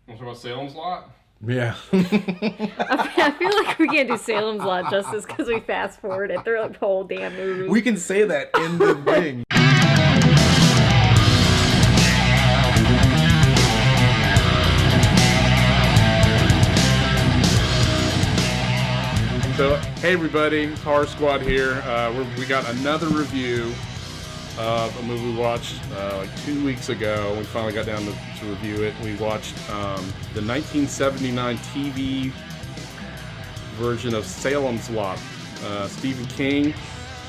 Want to talk about Salem's Lot? Yeah. I feel like we can't do Salem's Lot justice because we fast forward it through like the whole damn movie. We can say that in the thing. So, hey everybody, it's Horror Squad here. We got another review of a movie we watched like 2 weeks ago. We finally got down to review it. We watched the 1979 TV version of Salem's Lot, Stephen King,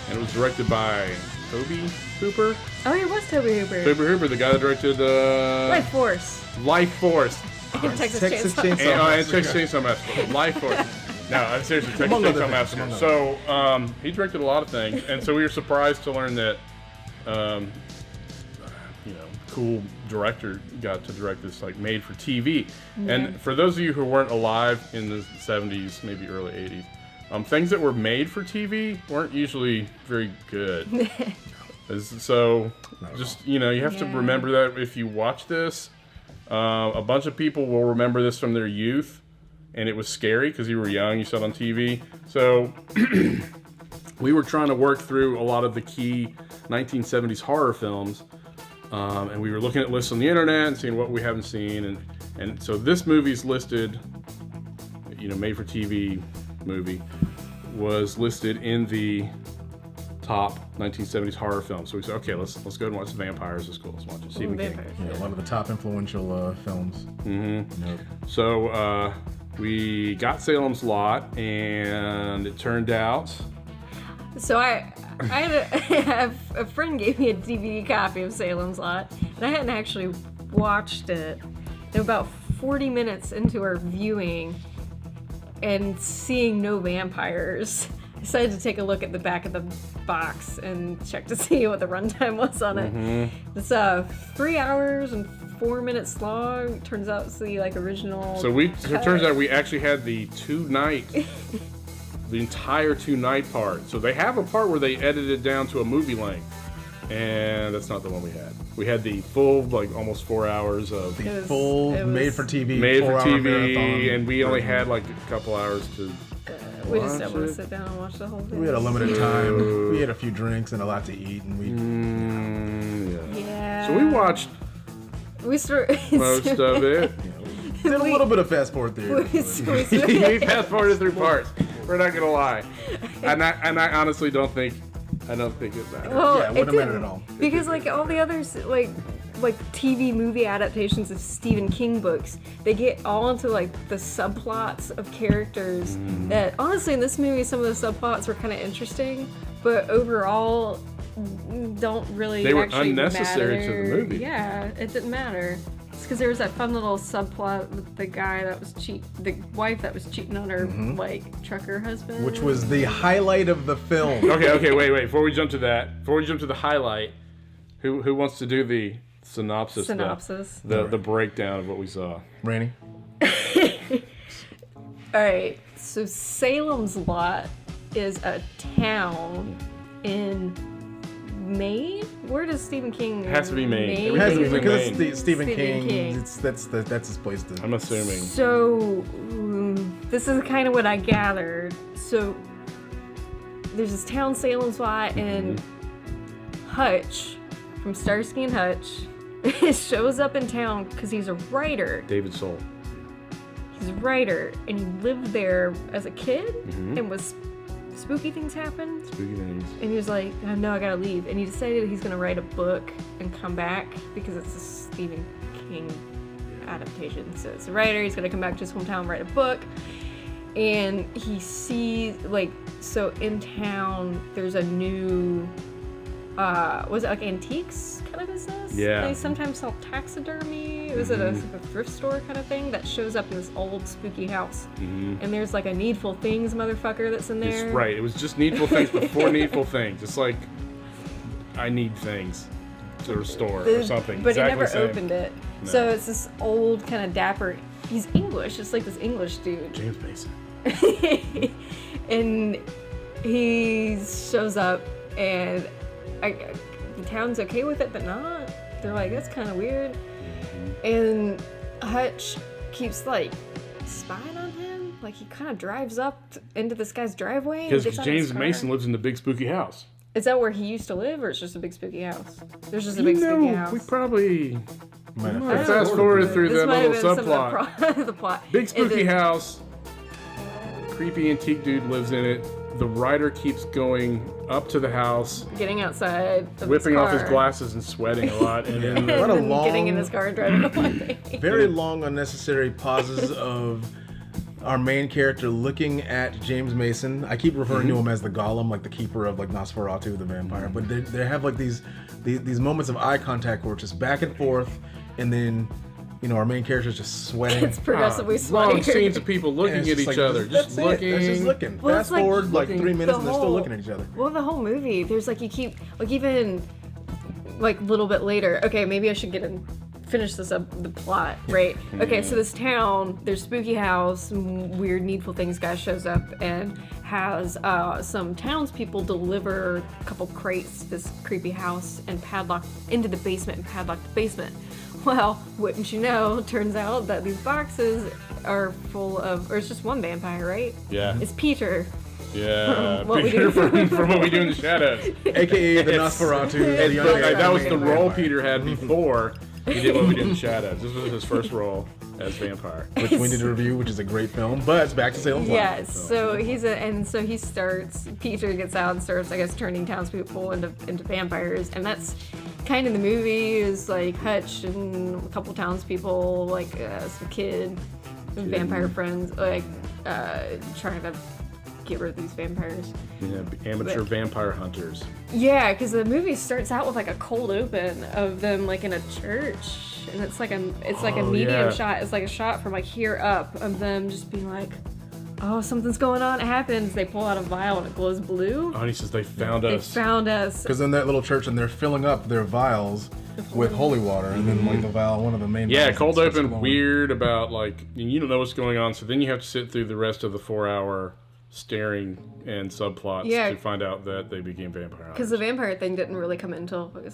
and it was directed by Tobe Hooper. Oh, it was Tobe Hooper. Tobe Hooper, the guy that directed Life Force. Life Force. And Texas Chainsaw And Texas Chainsaw Massacre. Life Force. No, seriously, Texas Chainsaw Massacre. So, he directed a lot of things, and so we were surprised to learn that, cool director got to direct this, like, made for TV. Yeah. And for those of you who weren't alive in the 70s, maybe early 80s, things that were made for TV weren't usually very good. So, just, you have to remember that if you watch this. A bunch of people will remember this from their youth. And it was scary because you were young, you saw it on TV. So we were trying to work through a lot of the key 1970s horror films. And we were looking at lists on the internet and seeing what we haven't seen. And so this movie's listed, made for TV movie, was listed in the top 1970s horror films. So we said, okay, let's go ahead and watch The Vampires. It's cool. Let's watch it. Stephen King. Yeah, one of the top influential films. Mm-hmm. Yep. So we got Salem's Lot, and it turned out. So I had a friend gave me a DVD copy of Salem's Lot, and I hadn't actually watched it. And about 40 minutes into our viewing, and seeing no vampires, I decided to take a look at the back of the box and check to see what the runtime was on it. Mm-hmm. It's 3 hours and 4 minutes long. It turns out it's the original. So it turns out we actually had the entire 2-night part. So they have a part where they edited it down to a movie length, and that's not the one we had. We had the full, almost 4 hours of the full made for TV, marathon, and we only had a couple hours to. We just don't want to sit down and watch the whole thing. We had a limited time. We had a few drinks and a lot to eat, and we. Yeah. So we watched. Most of it. Did a little bit of fast forward there. We fast forwarded through parts. We're not gonna lie, and I honestly don't think it mattered. Well, yeah, it wouldn't matter at all. Because all the others, like TV movie adaptations of Stephen King books, they get all into the subplots of characters that honestly in this movie some of the subplots were kind of interesting, but overall don't really. They were actually unnecessary matter. to the movie. Yeah, it didn't matter. It's because there was that fun little subplot with the guy that was the wife that was cheating on her trucker husband, which was the highlight of the film. Okay, wait. Before we jump to the highlight, who wants to do the synopsis? The breakdown of what we saw. Rainey. All right. So Salem's Lot is a town in Maine. Where does Stephen King? It has to be Maine. It has to be because it's Stephen King. That's his place to. I'm assuming. So this is kind of what I gathered. So there's this town, Salem's Lot, and Hutch from Starsky and Hutch shows up in town because he's a writer. David Soul. He's a writer, and he lived there as a kid, and was. Spooky things happen. And he was like, oh, no, I gotta leave. And he decided he's gonna write a book and come back because it's a Stephen King adaptation. So it's a writer, he's gonna come back to his hometown and write a book. And he sees, so in town, there's a new, was it antiques kind of business? Yeah. They sometimes sell taxidermy. It was at a thrift store kind of thing that shows up in this old spooky house. And there's a Needful Things motherfucker that's in there. It's right. It was just Needful Things before Needful Things. It's like, I need things to restore or something. But he never opened it. No. So it's this old kind of dapper. He's English. It's like this English dude. James Mason. And he shows up and the town's okay with it, but not. They're like, that's kind of weird. And Hutch keeps like spying on him. Like he kind of drives up into this guy's driveway. Because James Mason lives in the big spooky house. Is that where he used to live, or it's just a big spooky house? There's just a big spooky house. We probably Might have fast forward through that little subplot. The plot. Big spooky house. Creepy antique dude lives in it. The writer keeps going up to the house, getting outside, whipping off his glasses and sweating a lot, and then what a long, getting in his car and driving away. Very long, unnecessary pauses of our main character looking at James Mason. I keep referring to him as the Golem, like the keeper of like Nosferatu, the vampire. But they have like these moments of eye contact where it's just back and forth, and then our main character's just sweating. It's progressively sweating. Long scenes of people looking at each other, just looking. They're just looking. Well, Fast forward like 3 minutes and they're still looking at each other. Well, the whole movie, there's like you keep like even like a little bit later. Okay, maybe I should finish this up, the plot, right? Okay, so this town, there's spooky house, weird needful things guy shows up and has some townspeople deliver a couple crates to this creepy house and padlock into the basement and padlock the basement. Well, wouldn't you know, turns out that these boxes are full of, or it's just one vampire, right? Yeah. It's Peter. Yeah, What we Peter do. from What We Do in the Shadows. AKA the Nosferatu. the young guy That was the named role vampire. Peter had before he did What We Do in the Shadows. This was his first role as vampire. Which we need to review, which is a great film, but it's back to Salem. Yeah, so he starts, Peter gets out and starts, I guess, turning townspeople into vampires, and that's kind of the movie is like Hutch and a couple townspeople, like some kid, vampire friends, like trying to get rid of these vampires. Yeah, amateur vampire hunters. Yeah, because the movie starts out with like a cold open of them like in a church, and it's like a medium shot. It's like a shot from like here up of them just being like, oh, something's going on. It happens. They pull out a vial and it glows blue. Oh, and he says they found us. They found us. Because in that little church, and they're filling up their vials with holy water, and then like the vial, one of the main. Yeah, vials cold starts open, glowing. weird about like you don't know what's going on, so then you have to sit through the rest of the 4-hour staring and subplots to find out that they became vampires. Because the vampire thing didn't really come in until when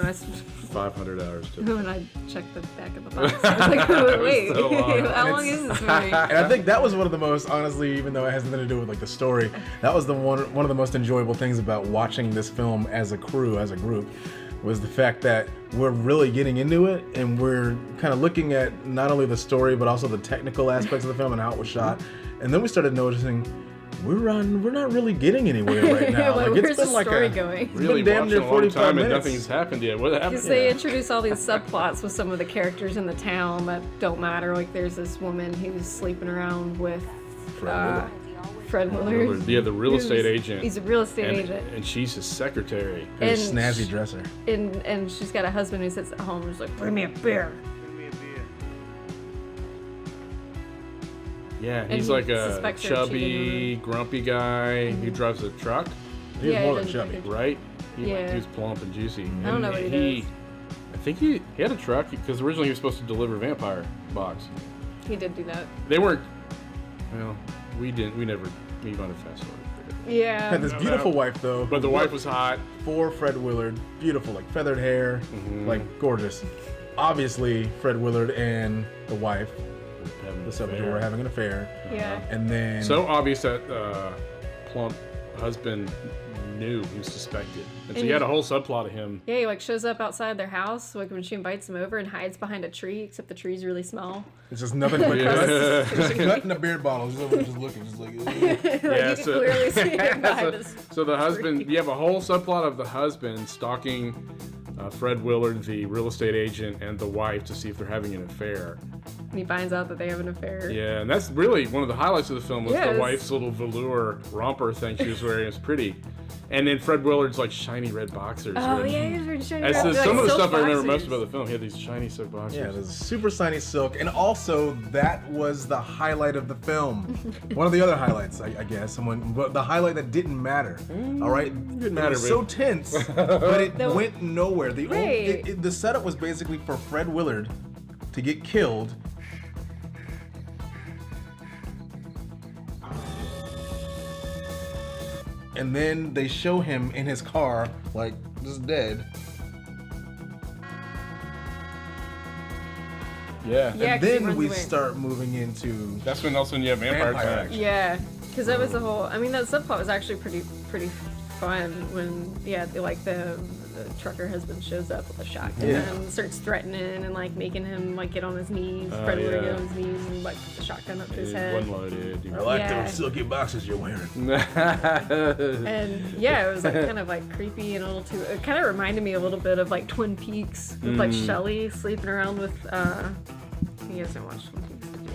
I 500 hours. When I checked the back of the box, I was like, wait, So long. how long is this movie? And I think that was one of the most, honestly, even though it has nothing to do with like the story, that was the one of the most enjoyable things about watching this film as a crew, as a group, was the fact that we're really getting into it and we're kind of looking at not only the story but also the technical aspects of the film and how it was shot. And then we started noticing we're not really getting anywhere right now. Like, like where's it's been the like story a going? It's Really been damn near watching a long 45 time and minutes. nothing's happened yet. What happened? Because they introduce all these subplots with some of the characters in the town that don't matter. Like there's this woman who's sleeping around with Fred Willard. Yeah, the real estate agent. He's a real estate agent. And she's his secretary. Her And snazzy dresser. And she's got a husband who sits at home and is like, bring me a beer. Yeah, And he's he like a suspects her of cheating chubby, grumpy guy who drives a truck, He was Yeah, more he than doesn't chubby. right? He Yeah. was plump and juicy. I don't know what he does. I think he had a truck because originally he was supposed to deliver vampire box. He did do that. They weren't. Well, we didn't. We never. We might have fast forwarded. Yeah. Had this beautiful wife though. But the wife was hot. For Fred Willard, beautiful, like feathered hair, like gorgeous. Obviously, Fred Willard and the wife, the subject, were having an affair. Yeah. And then So obvious that plump husband knew, he was suspected, and so you had a whole subplot of him. Yeah, he like shows up outside their house, like when she invites him over, and hides behind a tree. Except the tree's really small. it's just nothing but Yeah. just a cut in a beer bottle, just over just looking, just like. Like, Yeah, you can clearly see him behind this. So the husband, you have a whole subplot of the husband stalking Fred Willard, the real estate agent, and the wife to see if they're having an affair. And he finds out that they have an affair. Yeah, and that's really one of the highlights of the film was Yes. the wife's little velour romper thing she was wearing. It's pretty. And then Fred Willard's like shiny red boxers. Oh which- yeah, he's really shiny. That's Like some of the silk stuff I remember boxers. most about the film. He had these shiny silk boxers. Yeah, there's super shiny silk, and also that was the highlight of the film. One of the other highlights, I guess. But the highlight that didn't matter. All right, Didn't matter, it was babe. so tense, but it went nowhere. Right. The setup was basically for Fred Willard to get killed. And then they show him in his car, like, just dead. Yeah. Yeah, And 'cause he then runs we away. start moving into That's when also you have vampire Vampire attack. action. Yeah, because that was the whole. I mean, that subplot was actually pretty fun when the trucker husband shows up with a shotgun and starts threatening and like making him like get on his knees, Fred Willard get on his knees and like put the shotgun up to his head. One loaded. I like Yeah. those silky boxes you're wearing. And yeah, it was like kind of like creepy and a little too. It kind of reminded me a little bit of like Twin Peaks with like Shelley sleeping around with. You guys don't watch Twin Peaks, did you?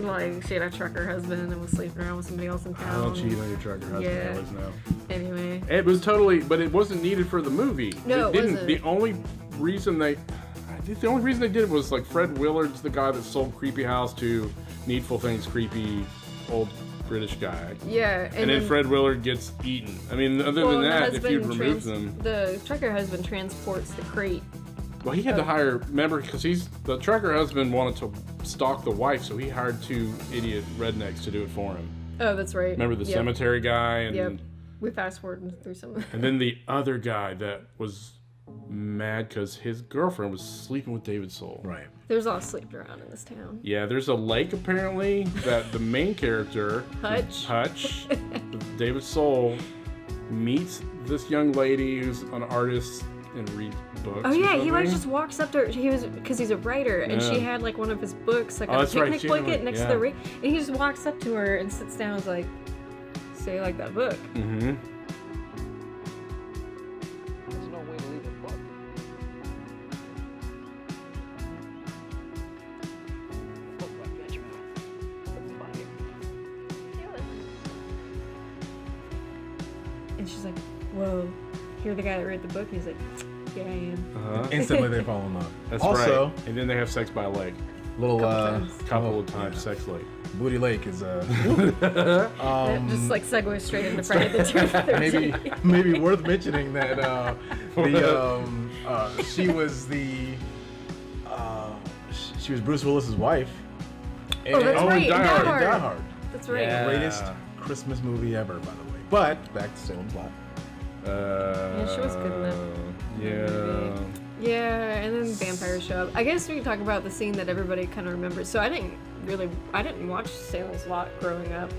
Like she had a trucker husband and was sleeping around with somebody else in town. Don't cheat on your trucker husband. Yeah. I always know. Anyway. It was totally, but it wasn't needed for the movie. No, it didn't. wasn't. The only reason they did it was like Fred Willard's the guy that sold Creepy House to Needful Things creepy old British guy. Yeah, And then Fred Willard gets eaten. I mean, other than that, if you'd removed them, the trucker husband transports the crate. well, he had to hire. Remember, because the trucker husband wanted to stalk the wife, so he hired 2 idiot rednecks to do it for him. Oh, that's right. Remember the cemetery guy and. Yep. We fast forward through some of that. And then the other guy that was mad because his girlfriend was sleeping with David Soul. Right. There's a lot of sleeping around in this town. Yeah, there's a lake apparently that the main character, Hutch, David Soul, meets this young lady who's an artist and reads books. Oh yeah, he like something. just walks up to her. He was because he's a writer, and she had like one of his books, like Oh, on a that's right, picnic she had blanket one, next yeah. to the ring, and he just walks up to her and sits down and is like, "Say you like that book." Mm-hmm. There's no way to leave a book. Book like that, your mouth. That's funny. And she's like, "Whoa, you're the guy that wrote the book?" And he's like, "Yeah, I am." Uh-huh. Instantly they fall in love. That's also, right. And then they have sex by a lake. little Couple of times, sex lake. Booty Lake is That just like segues straight into Friday the 13th. maybe worth mentioning that she was she was Bruce Willis's wife. Oh, that's Oh, right. Die Die Hard. Hard. Die Hard. That's right. Yeah. Greatest Christmas movie ever, by the way. But back to Salem plot. Yeah, she was good in that. Yeah. Yeah, and then vampires show up. I guess we can talk about the scene that everybody kind of remembers. So I didn't watch Salem's Lot growing up,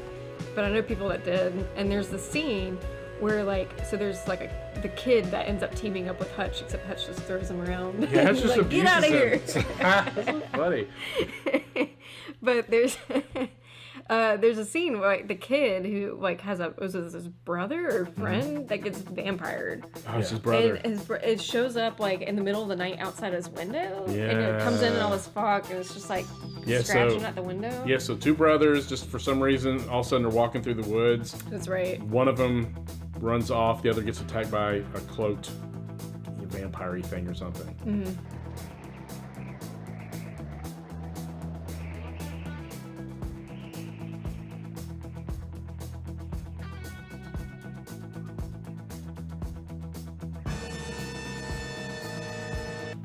but I know people that did. And there's the scene where there's like the kid that ends up teaming up with Hutch, except Hutch just throws him around. Yeah, it's He's just like, get out of here. That's so funny. But there's a scene where the kid who has his brother or friend that gets vampired. Oh, it's his brother. And it shows up in the middle of the night outside his window. And Yeah. it comes in all this fog and it's just scratching at the window. Yeah, so 2 brothers, just for some reason, all of a sudden they're walking through the woods. That's right. One of them runs off, the other gets attacked by a cloaked vampire-y thing or something. Mm-hmm.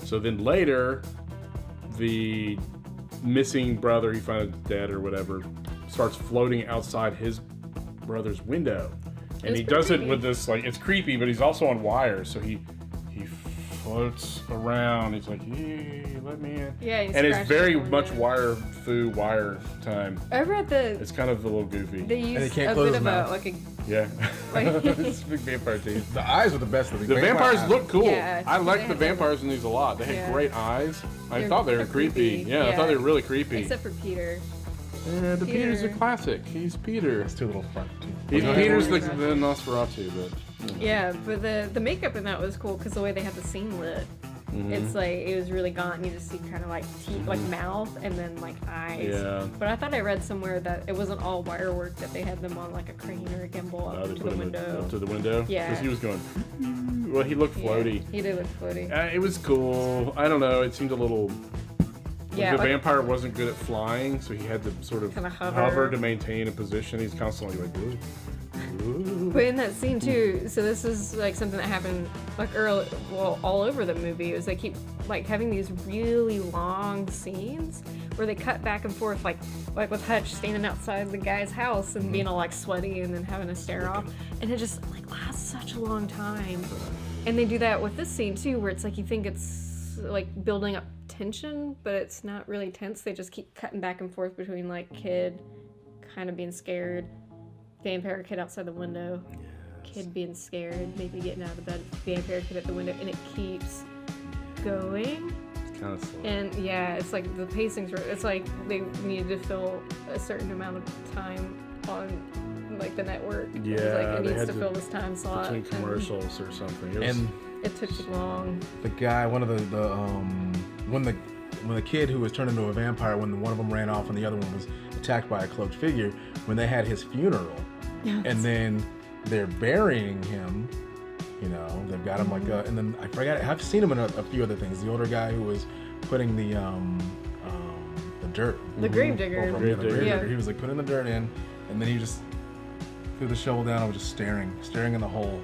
So then later, the missing brother, he finds dead or whatever, starts floating outside his brother's window. And It's he does pretty it with this, it's creepy, but he's also on wire, so he floats around. He's like, hey, let me in. Yeah, he and it's scratches very the window. much wire time. Over at It's kind of a little goofy. they he use can't a close bit his of mouth. Yeah. Like- It's a big vampire teeth. The eyes were the best of The vampires look cool. Yeah, I they liked the had vampires in these a lot. They had Yeah. great eyes. I They're- thought they were they're creepy. creepy. Yeah, I thought Yeah. they were really creepy. except for Peter. Yeah, the Peter's a Peter. classic. He's Peter. It's 2 little front teeth. He's Yeah. Peter's the Yeah. Nosferatu, but Yeah, but the makeup in that was cool because the way they had the scene lit. Mm-hmm. It's it was really gaunt. You just see kind of teeth, mouth, and then eyes. Yeah. But I thought I read somewhere that it wasn't all wire work. That they had them on a crane or a gimbal up they to put the him window. up to the window. Yeah. Because he was going. Well, he looked floaty. Yeah, he did look floaty. It was cool. I don't know. It seemed a little. Yeah, the vampire wasn't good at flying, so he had to sort of Kinda hover. to maintain a position. He's constantly like, ooh. Ooh. But in that scene too, so this is something that happened early, all over the movie. Is they keep having these really long scenes where they cut back and forth, like with Hutch standing outside the guy's house and being all sweaty and then having a stare off, and it just lasts such a long time. And they do that with this scene too, where it's you think it's building up tension, but it's not really tense. They just keep cutting back and forth between like kid kind of being scared, vampire kid outside the window, kid being scared, maybe getting out of bed, vampire kid at the window, and it keeps going. It's kind of slow. And yeah, it's like the pacing's. It's like they needed to fill a certain amount of time on like the network. Yeah, it was like it they needs had to fill this time slot. Between commercials or something. It was, And It took too long. the guy, one of when the kid who was turned into a vampire, when one of them ran off and the other one was attacked by a cloaked figure, when they had his funeral, and then they're burying him. You know, they've got him like and then I forgot. I've seen him in a few other things. The older guy who was putting the dirt, The grave digger. the grave digger. Yeah. He was like putting the dirt in, and then he just threw the shovel down and was just staring in the hole.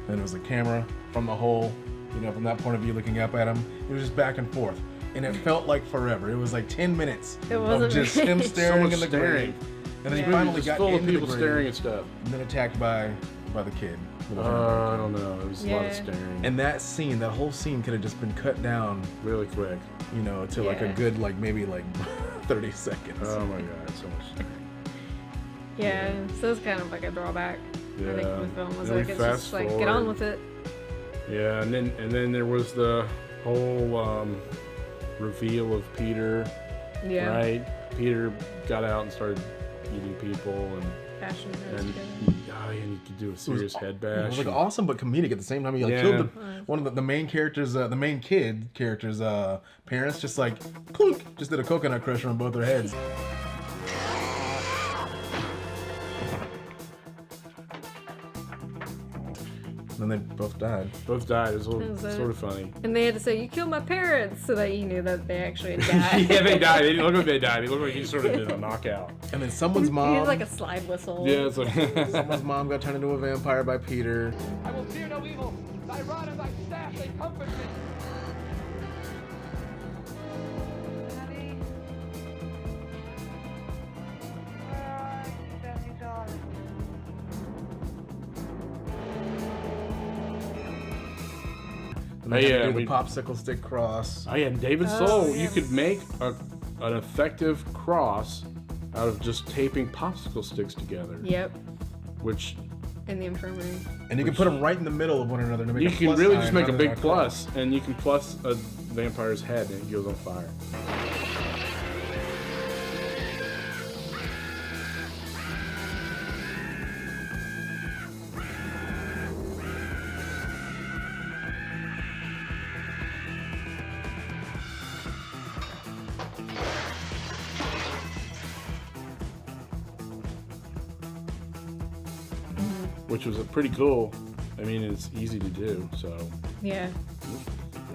Then it was a camera from the hole, you know, from that point of view, looking up at him. It was just back and forth, and it felt like forever. It was like 10 minutes It of wasn't just very- him so staring much in the staring. grave, and then Yeah. he finally Just got full of into people the grave, staring at stuff. and then attacked by the kid. I don't know. It was a lot of Yeah. staring. And that scene, that whole scene could have just been cut down, really quick. you know, to like a Yeah. good, like maybe like 30 seconds. Oh my god, so much staring. Yeah, so it's kind of like a drawback. I think Yeah. the film was Then we like, it's just fast like, get on forward. with it. Yeah, and then there was the whole reveal of Peter. Yeah. Right? Peter got out and started eating people, Passion and he could do a serious head It bash. was like awesome but comedic at the same time. He like Yeah. killed one of the main characters, the main kid character's parents, just like clunk, just did a coconut crusher on both their heads. And then they both died. Both died. It was a little, That was it. sort of funny. And they had to say, you killed my parents, so that you knew that they actually had died. Yeah, they died. They didn't look like they died. They looked like he sort of did a knockout. And then someone's He mom, had like a slide whistle. Yeah, it's like someone's mom got turned into a vampire by Peter. I will fear no evil. Thy rod and thy staff, they comfort me. Daddy? Where are you, Daddy, darling? And they had to yeah, do the we- popsicle stick cross. oh yeah, and David Oh, Soul. yeah. You could make an effective cross out of just taping popsicle sticks together, Yep. which In the infirmary. And you can put them right in the middle of one another to make you a can plus really sign just make a rather big than plus, and you can plus a vampire's head and it goes on fire. Which was a pretty cool. I mean, it's easy to do. So Yeah.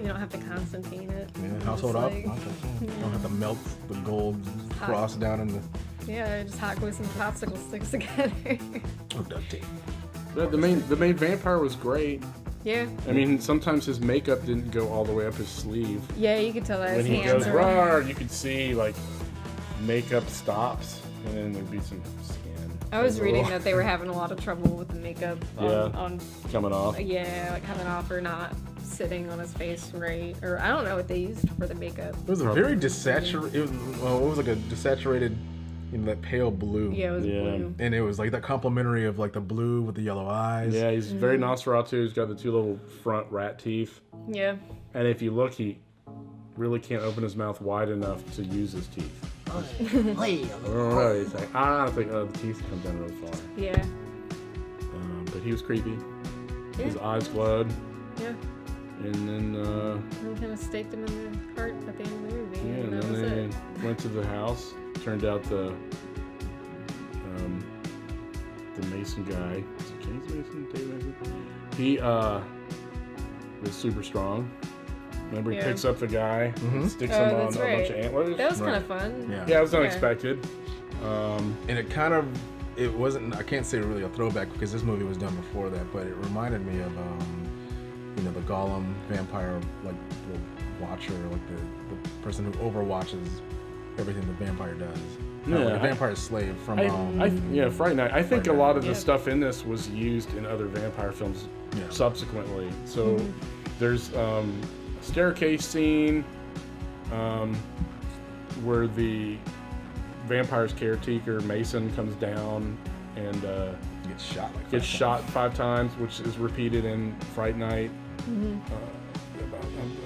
You don't have to Constantine it. Yeah, Just household up. like- You don't have to melt the gold cross down in the Yeah, just hot glue some popsicle sticks together. duct tape. but the main vampire was great. Yeah. I mean, sometimes his makeup didn't go all the way up his sleeve. Yeah, you could tell that When his he hands goes are. roar, you could see like makeup stops, and then there'd be some skin. I was Like, reading oh, that they were having a lot of trouble with the makeup on, Yeah. on coming off. yeah, like coming off or not sitting on his face right. Or I don't know what they used for the makeup. It was a very desaturated. It was like a desaturated, you know, that pale blue. Yeah, it was Yeah. blue. And it was like that complementary of like the blue with the yellow eyes. Yeah, he's very Nosferatu. He's got the two little front rat teeth, Yeah. and if you look, he really can't open his mouth wide enough to use his teeth. I don't know. He's like, I think the teeth come down really far. Yeah. But he was creepy. His Yeah. eyes glowed, Yeah. and then And kind of staked him in the heart at the end of the movie. yeah, and and that was then it. they went to the house. Turned out the Mason guy, is it James Mason, Dave Mason? He was super strong. Remember, he Yeah. picks up the guy, and sticks him on that's a bunch right. of antlers. That was kind Right. of fun. Yeah. Yeah, it was Yeah. unexpected. And it kind of, it wasn't, I can't say really a throwback because this movie was done before that, but it reminded me of, you know, the Gollum vampire, like the watcher, like the person who overwatches everything the vampire does. Yeah, Like a I- vampire slave from, Yeah, Fright Night. I think Fright a lot of the Yeah. stuff in this was used in other vampire films subsequently. So there's a staircase scene. where the vampire's caretaker Mason comes down and gets shot 5 times, which is repeated in Fright Night.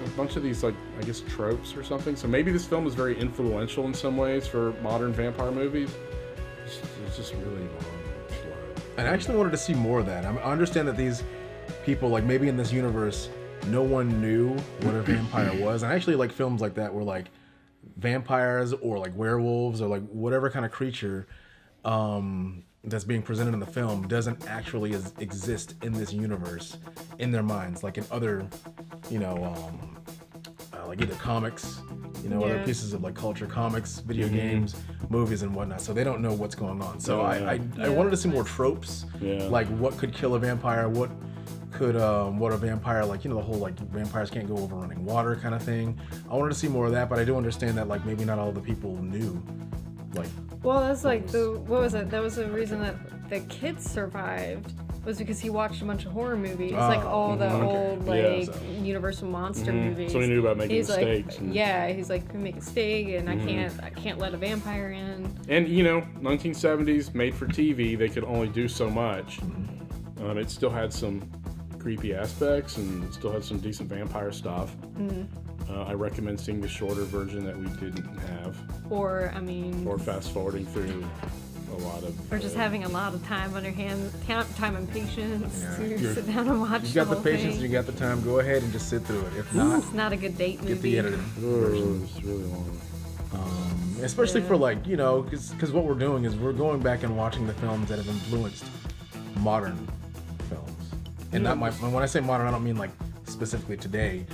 A bunch of these, like, I guess, tropes or something. So maybe this film is very influential in some ways for modern vampire movies. It's just really long and slow. And I actually wanted to see more of that. I understand that these people, like, maybe in this universe, no one knew what a vampire was. And I actually like films like that where, like, vampires or, like, werewolves or, like, whatever kind of creature that's being presented in the film doesn't actually exist in this universe in their minds, like in other, you know, like either comics, you know, other pieces of like culture, comics, video games, movies, and whatnot. So they don't know what's going on. So I wanted to see more tropes, like what could kill a vampire, what a vampire, like, you know, the whole like vampires can't go over running water kind of thing. I wanted to see more of that, but I do understand that like maybe not all the people knew, like. Well, that's like what was it? That was the reason that the kid survived, was because he watched a bunch of horror movies, like all the old like Universal monster movies. So he knew about making mistakes. Like, he's like, make a mistake, and I can't let a vampire in. And you know, 1970s, made for TV, they could only do so much. It still had some creepy aspects, and it still had some decent vampire stuff. I recommend seeing the shorter version that we didn't have. Or fast forwarding through a lot of. Or just having a lot of time on your hands, time and patience to sit down and watch. You got the patience, you got the time. Go ahead and just sit through it. If not, it's not a good date movie. Get the edited version. It's really long. Especially for like, you know, because what we're doing is we're going back and watching the films that have influenced modern films. And not when I say modern, I don't mean like specifically today.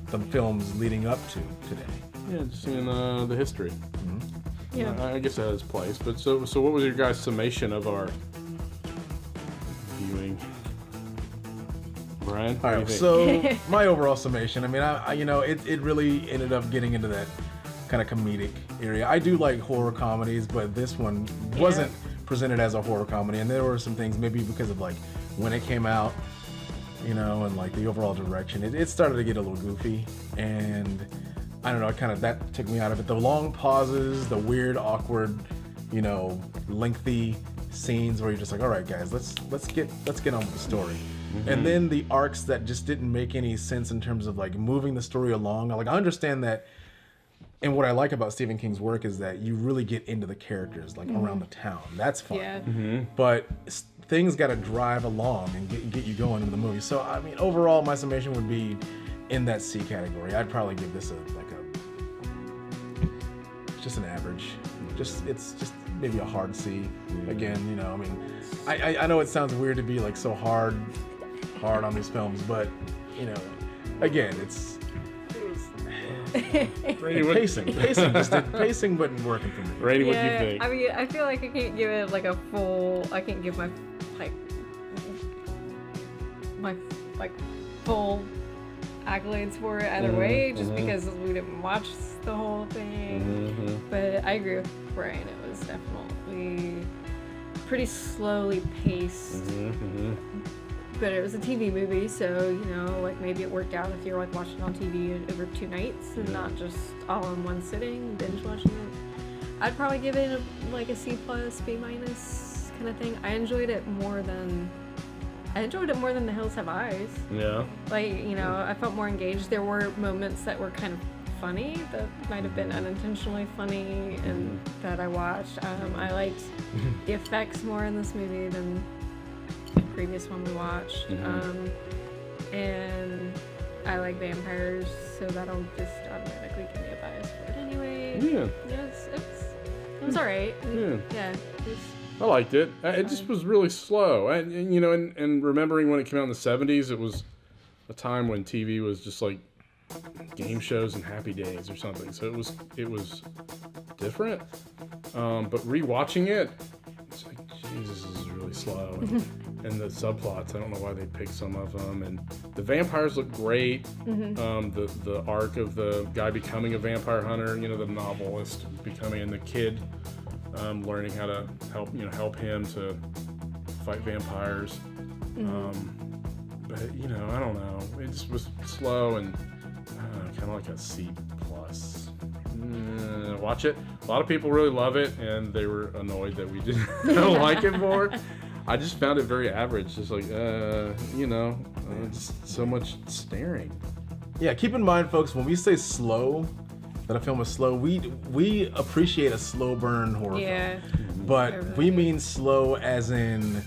The films leading up to today. Yeah, just seeing the history. Yeah, I guess that has place. But so what was your guys' summation of our viewing? Brian? All right, so my overall summation, I mean, I you know, it really ended up getting into that kind of comedic area. I do like horror comedies, but this one wasn't presented as a horror comedy, and there were some things, maybe because of like when it came out, you know, and like the overall direction, it started to get a little goofy, and I don't know, that took me out of it. The long pauses, the weird, awkward, you know, lengthy scenes where you're just like, all right, guys, let's get on with the story. And then the arcs that just didn't make any sense in terms of like moving the story along. Like, I understand that, and what I like about Stephen King's work is that you really get into the characters, like around the town. That's fun. Yeah. But things got to drive along and get you going in the movie. So, I mean, overall, my summation would be in that C category. I'd probably give this just an average. It's just maybe a hard C. Again, you know, I mean, I know it sounds weird to be like so hard on these films, but you know, again, it's pacing wasn't working for me. Randy, what do you think? I mean, I feel like I can't give it like I can't give my full accolades for it either way, just because we didn't watch the whole thing. But I agree with Brian. It was definitely pretty slowly paced. But it was a TV movie, so, you know, like maybe it worked out if you're like watching it on TV over 2 nights and not just all in one sitting, binge watching it. I'd probably give it a C+, B- kind of thing. I enjoyed it more than The Hills Have Eyes. Yeah. Like, you know, I felt more engaged. There were moments that were kind of funny, that might have been unintentionally funny, and that I watched. I liked the effects more in this movie than the previous one we watched. And I like vampires, so that'll just automatically give me a bias for it anyway. It was alright. I liked it. It just was really slow. And you know, and remembering when it came out in the 70s, it was a time when TV was just like game shows and Happy Days or something. So it was different. But rewatching it, it's like, Jesus, this is really slow. And the subplots, I don't know why they picked some of them. And the vampires look great. The arc of the guy becoming a vampire hunter, you know, the novelist becoming, and the kid learning how to help him to fight vampires. But you know, I don't know. It just was slow and kind of like a C+. watch it. A lot of people really love it, and they were annoyed that we didn't like it more. I just found it very average. Just like, just so much staring. Yeah, keep in mind, folks, when we say slow, that a film is slow, we appreciate a slow burn horror film. But we mean slow as in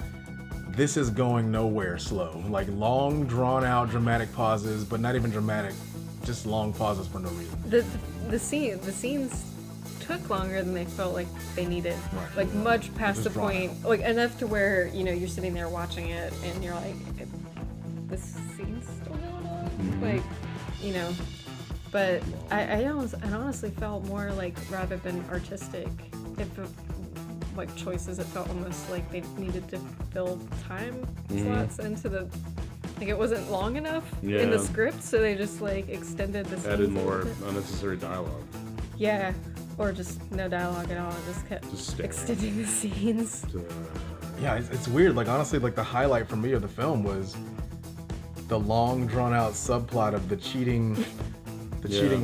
this is going nowhere slow. Like long, drawn out, dramatic pauses, but not even dramatic, just long pauses for no reason. The scenes took longer than they felt like they needed. Right. Like much past the point, like enough to where, you're sitting there watching it and you're like, this scene's still going on? Like, but I honestly felt more like, rather than artistic, like choices, it felt almost like they needed to fill time slots into the, like it wasn't long enough in the script, so they just like extended the scenes. Added more unnecessary dialogue. Yeah, or just no dialogue at all, and just kept extending the scenes. Yeah, it's weird. Like honestly, like the highlight for me of the film was the long drawn out subplot of the cheating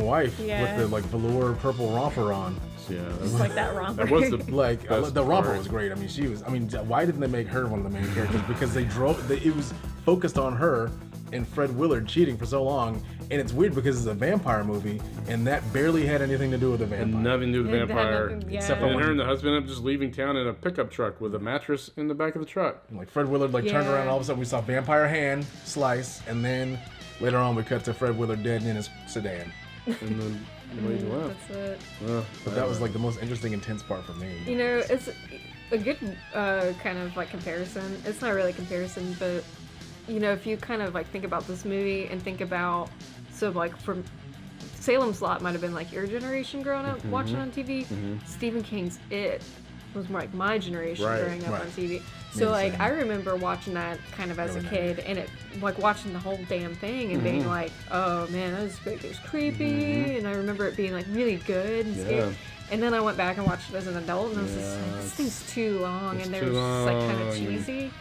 wife with the like velour purple romper on. Yeah, Just like that romper. That was the Like the romper part. was great. I mean, why didn't they make her one of the main characters? Because it was focused on her and Fred Willard cheating for so long, and it's weird because it's a vampire movie, and that barely had anything to do with the vampire. And nothing to do with It had vampire. nothing- yeah. Except for And when her and the husband ended up just leaving town in a pickup truck with a mattress in the back of the truck. like Fred Willard turned around, and all of a sudden we saw vampire hand slice, and then later on we cut to Fred Willard dead in his sedan. And then the lady left. That's it. But that was like the most interesting, intense part for me. It's a good kind of like comparison. It's not really a comparison, but if you kind of like think about this movie and think about, so like from Salem's Lot might have been like your generation growing up watching on TV. Stephen King's It was more like my generation growing up on TV. So like I remember watching that kind of as a kid, and it like watching the whole damn thing and being like, oh man, that was creepy, and I remember it being like really good and scary. And then I went back and watched it as an adult, and I was just like, this thing's too long, and they were just like kind of cheesy.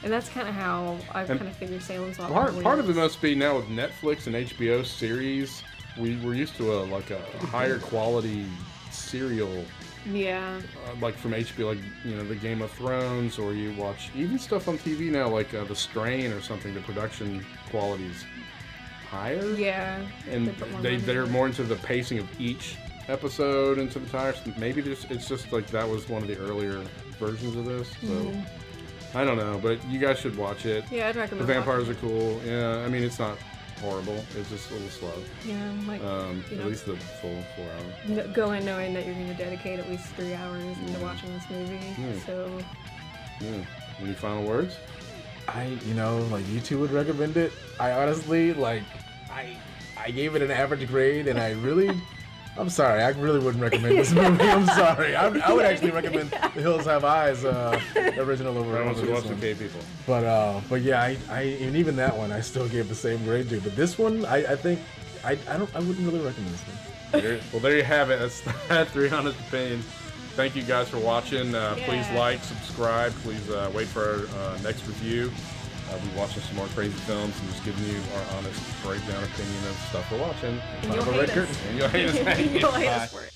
And that's kind of how I kind of figured Salem's Lot. Part of it must be now with Netflix and HBO series, we're used to a higher quality serial. Yeah. Like from HBO, like the Game of Thrones, or you watch even stuff on TV now, like The Strain or something. The production quality's higher. Yeah. And they're more into the pacing of each episode into the tires. Maybe it's just like that was one of the earlier versions of this. So I don't know, but you guys should watch it. Yeah, I'd recommend. The vampires are cool. Yeah, I mean it's not horrible. It's just a little slow. Yeah, like at least the full 4 hours. Go in knowing that you're going to dedicate at least 3 hours into watching this movie. So. Yeah. Any final words? Like you two would recommend it. I honestly I gave it an average grade, and I'm sorry, I really wouldn't recommend this movie. I'm sorry. I would actually recommend The Hills Have Eyes original over I want to this watch the one. K people. But yeah, and even that one I still gave the same grade to. But this one, I think I wouldn't really recommend this one. Well, there you have it. That's 3 Honest Opinions. Thank you guys for watching. Please like, subscribe. Please wait for our next review. We're watching some more crazy films and just giving you our honest breakdown opinion of stuff we're watching. And you'll Behind the hate red curtain. us. And you'll hate us. You'll hate us for it.